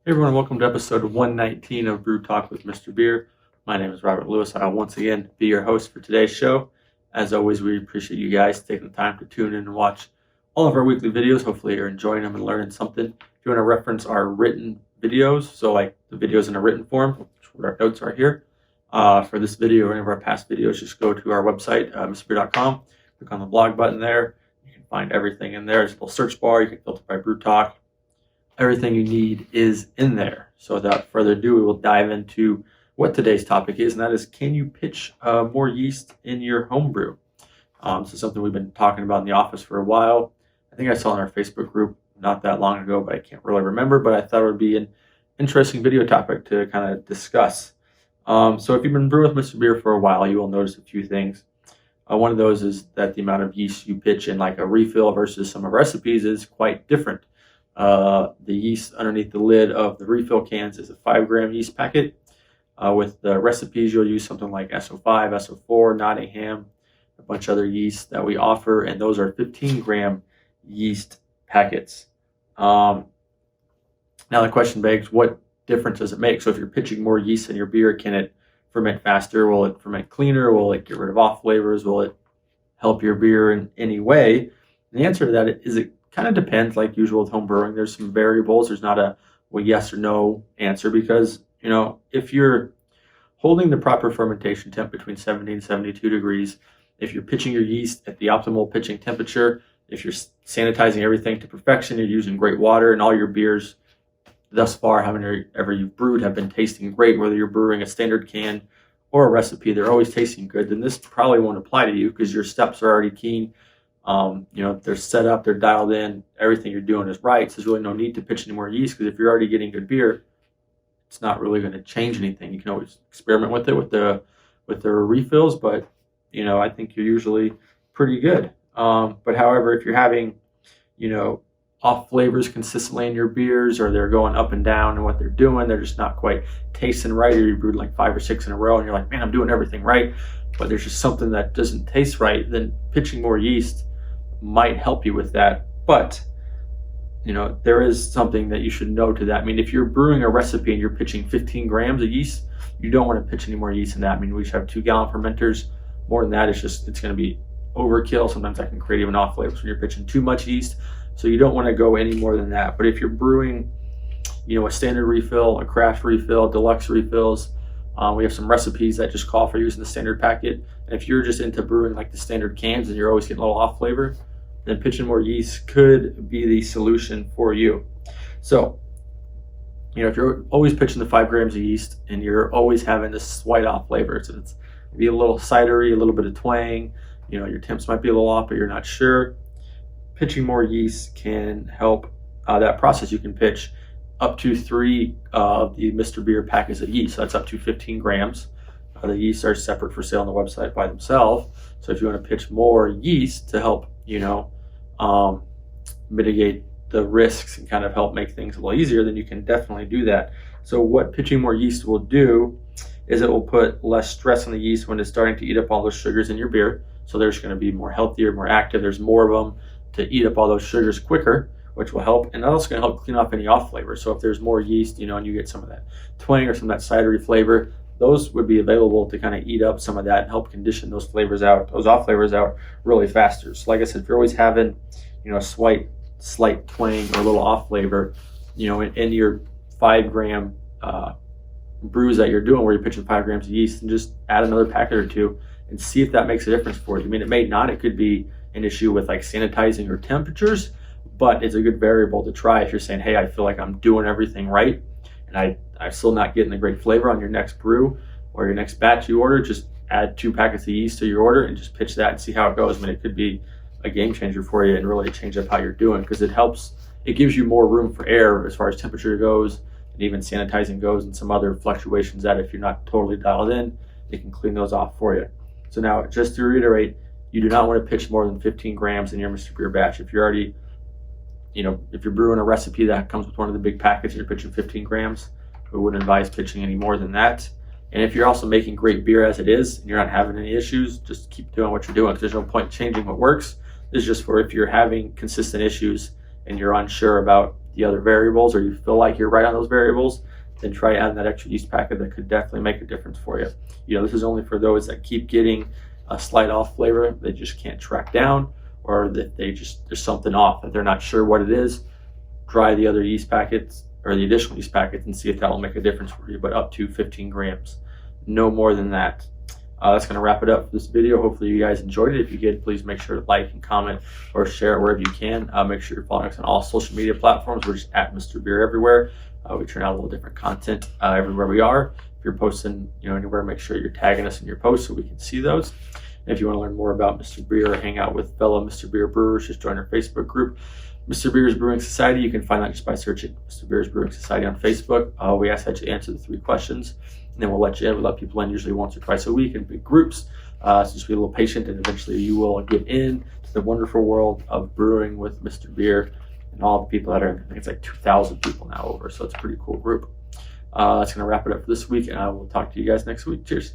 Hey everyone, welcome to episode 119 of Brew Talk with Mr. Beer. My name is Robert Lewis. I'll once again be your host for today's show. As always, we appreciate you guys taking the time to tune in and watch all of our weekly videos. Hopefully you're enjoying them and learning something. If you want to reference our written videos, so like the videos in a written form, which is what our notes are here, for this video or any of our past videos, just go to our website, Mr.Beer.com, click on the blog button there. You can find everything in there. There's a little search bar. You can filter by Brew Talk. Everything you need is in there. So without further ado, we will dive into what today's topic is, and that is, can you pitch more yeast in your homebrew? This is something we've been talking about in the office for a while. I think I saw in our Facebook group not that long ago, but I can't really remember, but I thought it would be an interesting video topic to kind of discuss. So if you've been brewing with Mr. Beer for a while, you will notice a few things. One of those is that the amount of yeast you pitch in like a refill versus some of our recipes is quite different. The yeast underneath the lid of the refill cans is a 5-gram yeast packet. With the recipes, you'll use something like SO5, SO4, Nottingham, a bunch of other yeasts that we offer, and those are 15-gram yeast packets. Now the question begs, what difference does it make? So if you're pitching more yeast in your beer, can it ferment faster? Will it ferment cleaner? Will it get rid of off flavors? Will it help your beer in any way? And the answer to that is it kind of depends. Like usual with home brewing, there's some variables. There's not a yes or no answer, because if you're holding the proper fermentation temp between 70 and 72 degrees, if you're pitching your yeast at the optimal pitching temperature, if you're sanitizing everything to perfection, you're using great water, and all your beers thus far, however you've brewed, have been tasting great, whether you're brewing a standard can or a recipe, they're always tasting good, then this probably won't apply to you because your steps are already keen. They're set up, they're dialed in, everything you're doing is right. So there's really no need to pitch any more yeast, because if you're already getting good beer, it's not really going to change anything. You can always experiment with it with the refills, but I think you're usually pretty good. But however, if you're having off flavors consistently in your beers, or they're going up and down in what they're doing, they're just not quite tasting right, or you brewed like 5 or 6 in a row and you're like, man, I'm doing everything right, but there's just something that doesn't taste right, then pitching more yeast might help you with that. But there is something that you should know to that. I mean, if you're brewing a recipe and you're pitching 15 grams of yeast, you don't want to pitch any more yeast than that. I mean, we should have 2-gallon fermenters. More than that, it's going to be overkill. Sometimes that can create even off flavors when you're pitching too much yeast. So you don't want to go any more than that. But if you're brewing, a standard refill, a craft refill, deluxe refills, we have some recipes that just call for using the standard packet. And if you're just into brewing like the standard cans and you're always getting a little off flavor, then pitching more yeast could be the solution for you. So, if you're always pitching the 5 grams of yeast and you're always having this slight off flavor, so it's maybe a little cidery, a little bit of twang, your temps might be a little off, but you're not sure, pitching more yeast can help that process. You can pitch up to 3 of the Mr. Beer packets of yeast. So that's up to 15 grams. The yeast are separate for sale on the website by themselves. So if you want to pitch more yeast to help, mitigate the risks and kind of help make things a little easier, then you can definitely do that. So what pitching more yeast will do is it will put less stress on the yeast when it's starting to eat up all those sugars in your beer. So they're just going to be more healthier, more active. There's more of them to eat up all those sugars quicker, which will help. And that's also going to help clean off any off flavor. So if there's more yeast, and you get some of that twang or some of that cidery flavor, those would be available to kind of eat up some of that and help condition those flavors out, those off flavors out really faster. So like I said, if you're always having, a slight twang or a little off flavor, in your 5-gram brews that you're doing where you're pitching 5 grams of yeast, and just add another packet or 2 and see if that makes a difference for you. I mean, it may not. It could be an issue with like sanitizing or temperatures, but it's a good variable to try if you're saying, hey, I feel like I'm doing everything right and I'm still not getting the great flavor on your next brew or your next batch you order. Just add 2 packets of yeast to your order and just pitch that and see how it goes. I mean, it could be a game changer for you and really change up how you're doing, because it gives you more room for error as far as temperature goes, and even sanitizing goes, and some other fluctuations that if you're not totally dialed in, it can clean those off for you. So now, just to reiterate, you do not want to pitch more than 15 grams in your Mr. Beer batch. If you're already, if you're brewing a recipe that comes with one of the big packets and you're pitching 15 grams, we wouldn't advise pitching any more than that. And if you're also making great beer as it is and you're not having any issues, just keep doing what you're doing, because there's no point changing what works. This is just for if you're having consistent issues and you're unsure about the other variables, or you feel like you're right on those variables, then try adding that extra yeast packet. That could definitely make a difference for you. This is only for those that keep getting a slight off flavor they just can't track down, or that there's something off that they're not sure what it is. Try the other yeast packets or the additional yeast packets and see if that will make a difference for you, but up to 15 grams, no more than that. That's going to wrap it up for this video. Hopefully you guys enjoyed it. If you did, please make sure to like and comment or share it wherever you can. Make sure you're following us on all social media platforms. We're just at Mr.Beer everywhere. We turn out a little different content everywhere we are. If you're posting anywhere, make sure you're tagging us in your posts so we can see those. And if you want to learn more about Mr. Beer or hang out with fellow Mr. Beer brewers, just join our Facebook group, Mr. Beer's Brewing Society. You can find that just by searching Mr. Beer's Brewing Society on Facebook. We ask that you answer the 3 questions, and then we'll let you in. We let people in usually once or twice a week in big groups. So just be a little patient, and eventually you will get in to the wonderful world of brewing with Mr. Beer and all the people that are, I think it's like 2,000 people now over. So it's a pretty cool group. That's going to wrap it up for this week, and I will talk to you guys next week. Cheers.